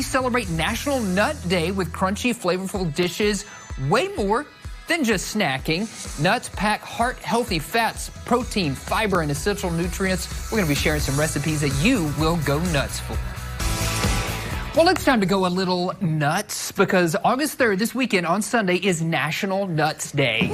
celebrate National Nut Day with crunchy, flavorful dishes, way more than just snacking. Nuts pack heart-healthy fats, protein, fiber, and essential nutrients. We're going to be sharing some recipes that you will go nuts for. Well, it's time to go a little nuts because August 3rd, this weekend on Sunday, is National Nuts Day.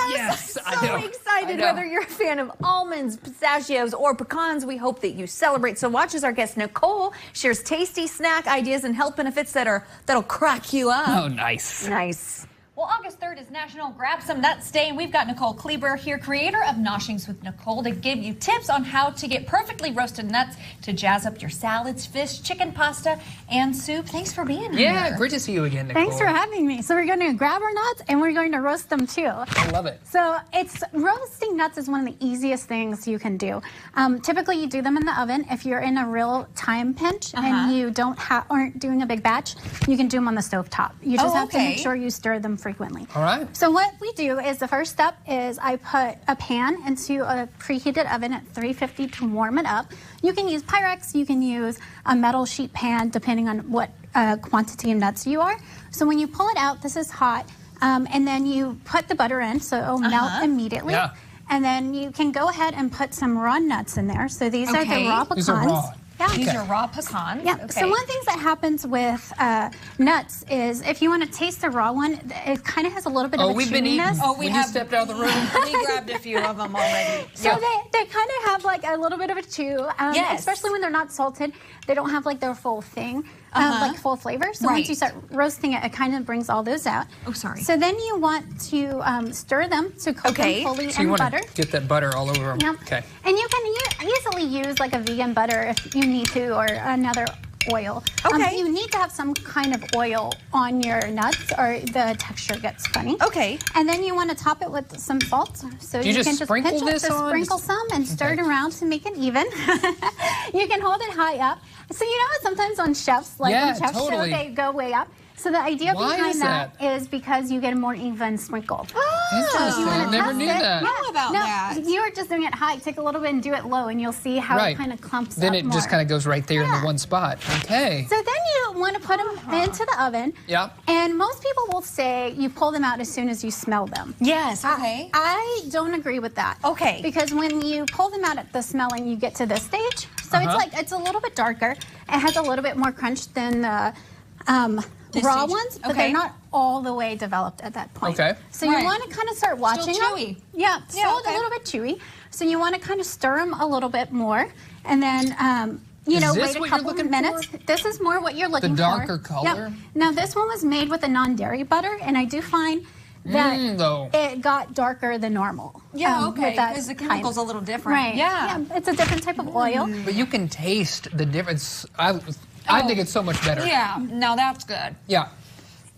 Yes! I So know. excited. Whether you're a fan of almonds, pistachios, or pecans, we hope that you celebrate. So watch as our guest Nicole shares tasty snack ideas and health benefits that'll crack you up. Oh, nice. Nice. Well, August 3rd is National Grab Some Nuts Day, and we've got Nicole Kliebert here, creator of Noshings with Nicole, to give you tips on how to get perfectly roasted nuts to jazz up your salads, fish, chicken, pasta, and soup. Thanks for being here. Yeah, great to see you again, Nicole. Thanks for having me. So we're going to grab our nuts and we're going to roast them too. I love it. So roasting nuts is one of the easiest things you can do. Typically you do them in the oven. If you're in a real time pinch and you aren't doing a big batch, you can do them on the stove top. You just have to make sure you stir them frequently. All right. So what we do is the first step is I put a pan into a preheated oven at 350 to warm it up. You can use Pyrex, you can use a metal sheet pan depending on what quantity of nuts you are. So when you pull it out, this is hot, and then you put the butter in so it'll melt immediately. Yeah. And then you can go ahead and put some raw nuts in there. So these are the raw pecans. These are raw. Yeah. These are raw pecans. Yeah. Okay. So one of the things that happens with nuts is if you want to taste the raw one, it kind of has a little bit of a we've been eating. We you stepped out of the room. We grabbed a few of them already. So they kind of have like a little bit of a chew, especially when they're not salted. They don't have like their full thing, like full flavor. So once you start roasting it, it kind of brings all those out. Oh, sorry. So then you want to stir them to coat them fully so you in want butter. To get that butter all over them. Yep. Okay. And you can easily use like a vegan butter if you need to, or another oil. Okay. You need to have some kind of oil on your nuts or the texture gets funny. Okay. And then you want to top it with some salt. So you just can just sprinkle pinch this it, on? sprinkle some and stir it around to make it even. You can hold it high up. So you know how sometimes on chefs, like on chef's show, they go way up. So the idea behind that is because you get a more even sprinkle. Interesting. I never knew that. You were just doing it high. Take a little bit and do it low, and you'll see how it kind of clumps up more. Then it just kind of goes right there in the one spot. Okay. So then you want to put them into the oven. Yeah. And most people will say you pull them out as soon as you smell them. Yes. Okay. I don't agree with that. Okay. Because when you pull them out at the smelling, you get to this stage. So it's a little bit darker. It has a little bit more crunch than the raw ones, but they're not all the way developed at that point. Okay. So you want to kind of start watching Still chewy. them. Yeah, still a little bit chewy. So you want to kind of stir them a little bit more, and then wait a couple of minutes. This is more what you're looking for. The darker color? Yep. Now this one was made with a non-dairy butter, and I do find that it got darker than normal. Yeah, because the chemical's a little different. Right. Yeah, it's a different type of oil. But you can taste the difference. I think it's so much better. Yeah, now that's good. Yeah.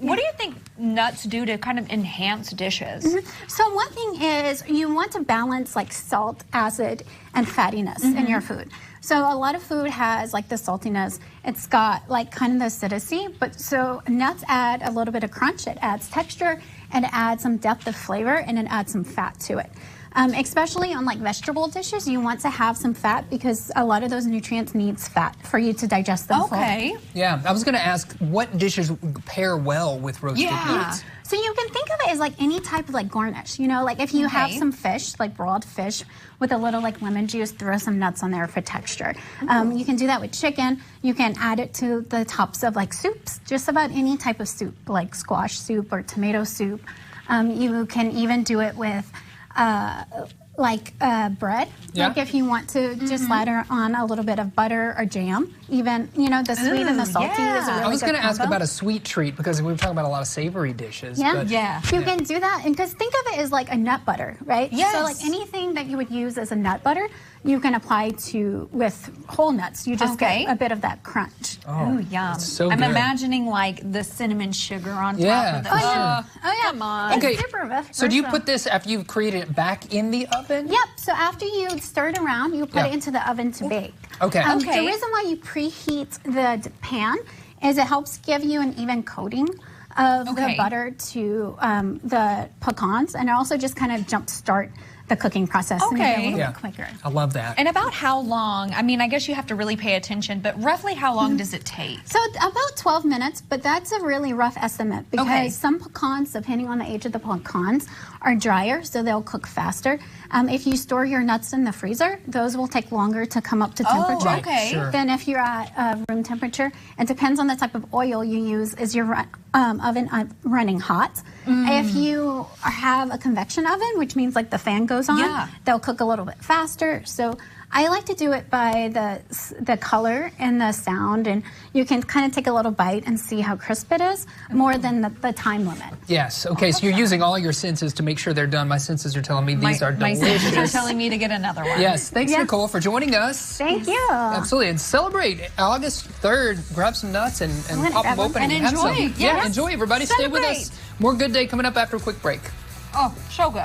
What do you think nuts do to kind of enhance dishes? So one thing is you want to balance like salt, acid, and fattiness in your food. So a lot of food has like the saltiness. It's got like kind of the acidity, but so nuts add a little bit of crunch. It adds texture and it adds some depth of flavor, and it adds some fat to it. Especially on like vegetable dishes, you want to have some fat because a lot of those nutrients needs fat for you to digest them fully. Yeah, I was going to ask what dishes pair well with roasted nuts. So you can think of it as like any type of like garnish, you know, like if you have some fish, like broiled fish with a little like lemon juice, throw some nuts on there for texture. You can do that with chicken. You can add it to the tops of like soups, just about any type of soup, like squash soup or tomato soup. You can even do it with bread. Like if you want to just lather on a little bit of butter or jam, even, you know, the sweet and the salty is a really good combo. I was going to ask about a sweet treat because we were talking about a lot of savory dishes. You can do that, and because think of it as like a nut butter, right? Yes. So like anything that you would use as a nut butter, you can apply to with whole nuts. You just get a bit of that crunch. Oh, yum. So I'm good. imagining like the cinnamon sugar on top of the Oh yeah, come on. Okay, super so do you put this after you've created it back in the oven? Yep, so after you stir it around, you put it into the oven to bake. Okay. The reason why you preheat the pan is it helps give you an even coating of the butter to the pecans, and it also just kind of jumpstart the cooking process and make it a little Yeah. bit quicker. I love that. And about how long? I mean, I guess you have to really pay attention, but roughly how long does it take? So about 12 minutes, but that's a really rough estimate because Okay. some pecans, depending on the age of the pecans, are drier, so they'll cook faster. If you store your nuts in the freezer, those will take longer to come up to temperature Right, okay. sure. than if you're at room temperature. It depends on the type of oil you use. Is your oven running hot? If you have a convection oven, which means like the fan goes on, Yeah. they'll cook a little bit faster. So I like to do it by the color and the sound, and you can kind of take a little bite and see how crisp it is, more than the time limit. Yes. Okay, so you're using all your senses to make sure they're done. My senses are telling me these are My delicious. senses are telling me to get another one. Yes. Thanks, Yes. Nicole, for joining us. Thank you. Absolutely. And celebrate August 3rd. Grab some nuts and gonna pop them grab open them. and And have some. enjoy. Yeah, Yes. enjoy, everybody. Stay with us. Celebrate. More Good Day coming up after a quick break. Oh, so good.